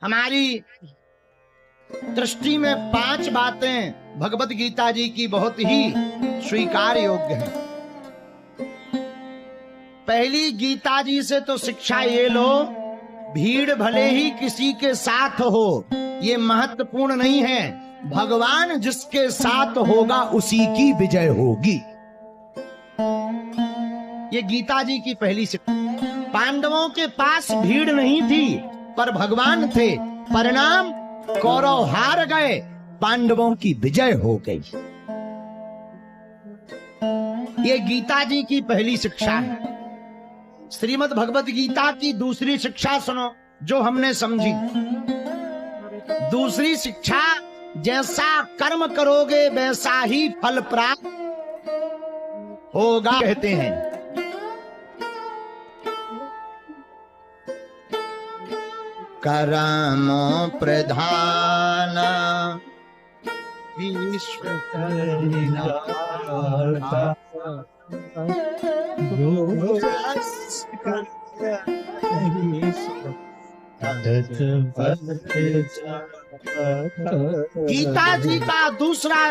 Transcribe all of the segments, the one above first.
हमारी दृष्टि में 5 बातें भगवत गीता जी की बहुत ही स्वीकार योग्य हैं। पहली, गीता जी से तो शिक्षा ये लो, भीड़ भले ही किसी के साथ हो, ये महत्वपूर्ण नहीं है। भगवान जिसके साथ होगा उसी की विजय होगी। ये गीता जी की पहली शिक्षा। पांडवों के पास भीड़ नहीं थी पर भगवान थे, परिणाम कौरव हार गए, पांडवों की विजय हो गई। ये गीता जी की पहली शिक्षा है। श्रीमद् भगवत गीता की दूसरी शिक्षा सुनो जो हमने समझी। दूसरी शिक्षा, जैसा कर्म करोगे वैसा ही फल प्राप्त होगा, कहते हैं। कर्म प्रधान ईश्वर गीता जी का दूसरा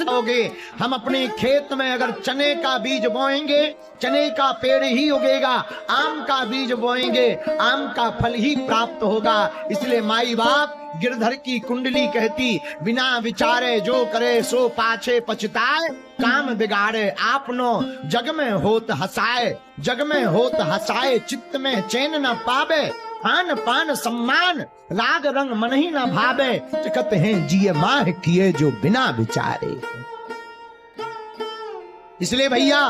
होगे। हम अपने खेत में अगर चने का बीज बोएंगे, चने का पेड़ ही उगेगा। आम का बीज बोएंगे, आम का फल ही प्राप्त होगा। इसलिए माई बाप गिरधर की कुंडली कहती, बिना विचारे जो करे सो पाछे पछताए, काम बिगाड़े आपनो जग में होत हसाए। जग में होत हसाए, चित्त में चैन न पावे, खान पान सम्मान राग रंग मन ही न भावे। कहते हैं जिये माह किए जो बिना विचारे। इसलिए भैया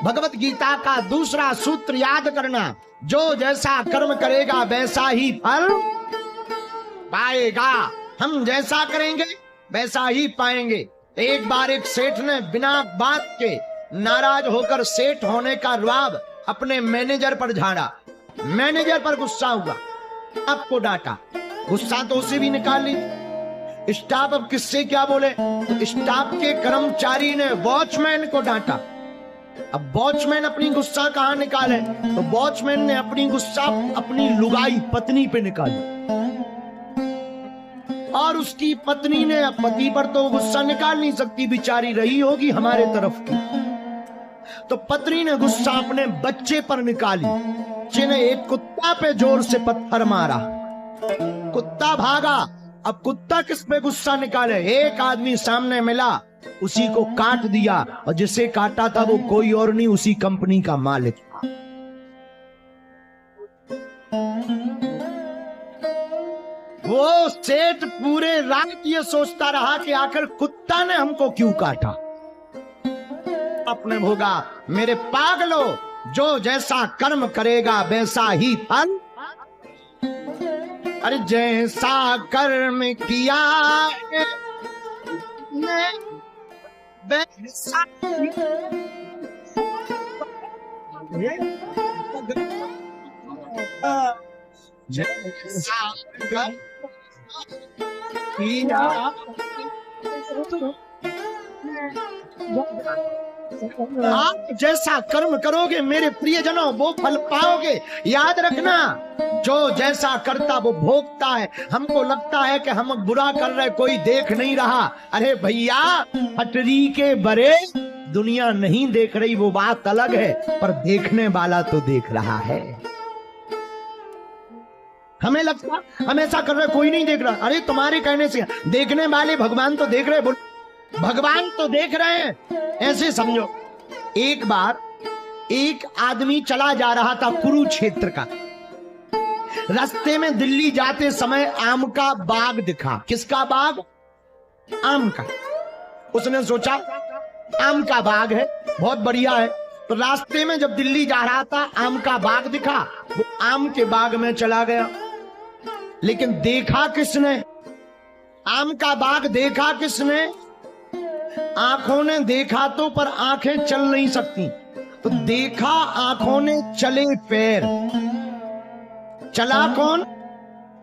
भगवत गीता का दूसरा सूत्र याद करना, जो जैसा कर्म करेगा वैसा ही फल पाएगा। हम जैसा करेंगे वैसा ही पाएंगे। एक बार एक सेठ ने बिना बात के नाराज होकर सेठ होने का रुआब अपने मैनेजर पर झाड़ा। मैनेजर पर गुस्सा हुआ, आपको डांटा। गुस्सा तो उसे भी निकाल ली। स्टाफ अब किससे क्या बोले, तो स्टाफ के कर्मचारी ने वॉचमैन को डांटा। अब वॉचमैन अपनी गुस्सा कहां निकाले, तो वॉचमैन ने अपनी गुस्सा अपनी लुगाई पत्नी पे निकाली। और उसकी पत्नी ने, पति पर तो गुस्सा निकाल नहीं सकती, बेचारी रही होगी हमारे तरफ की, तो पत्नी ने गुस्सा अपने बच्चे पर निकाली, जिन्हें एक कुत्ता पे जोर से पत्थर मारा। कुत्ता भागा। अब कुत्ता किस पे गुस्सा निकाले, एक आदमी सामने मिला, उसी को काट दिया, और जिसे काटा था वो कोई और नहीं, उसी कंपनी का मालिक था। वो सेठ पूरे रात ये सोचता रहा कि आखिर कुत्ता ने हमको क्यों काटा। अपने भोगा, मेरे पागलो, जो जैसा कर्म करेगा वैसा ही फल। अरे जैसा कर्म किया वैसा जैसा कर्म किया आप जैसा कर्म करोगे मेरे प्रियजनों वो फल पाओगे। याद रखना, जो जैसा करता वो भोगता है। हमको लगता है कि हम बुरा कर रहे, कोई देख नहीं रहा। अरे भैया, हटरी के बरे दुनिया नहीं देख रही, वो बात अलग है, पर देखने वाला तो देख रहा है। हमें लगता हम ऐसा कर रहे, कोई नहीं देख रहा। अरे तुम्हारे कहने से देखने वाले भगवान तो देख रहे, भगवान तो देख रहे हैं। ऐसे समझो, एक बार एक आदमी चला जा रहा था कुरुक्षेत्र का। रास्ते में दिल्ली जाते समय आम का बाग दिखा। किसका बाग? आम का। उसने सोचा आम का बाग है, बहुत बढ़िया है। तो रास्ते में जब दिल्ली जा रहा था, आम का बाग दिखा, वो आम के बाग में चला गया। लेकिन देखा किसने? आम का बाग देखा किसने? आंखों ने देखा तो, पर आंखें चल नहीं सकती, तो देखा आंखों ने, चले पैर। चला कौन?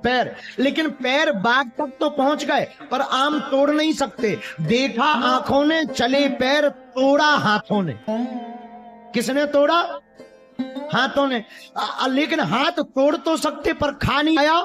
पैर। लेकिन पैर बाग तक तो पहुंच गए, पर आम तोड़ नहीं सकते। देखा आंखों ने, चले पैर, तोड़ा हाथों ने। किसने तोड़ा? हाथों ने। लेकिन हाथ तोड़ तो सकते पर खा नहीं आया,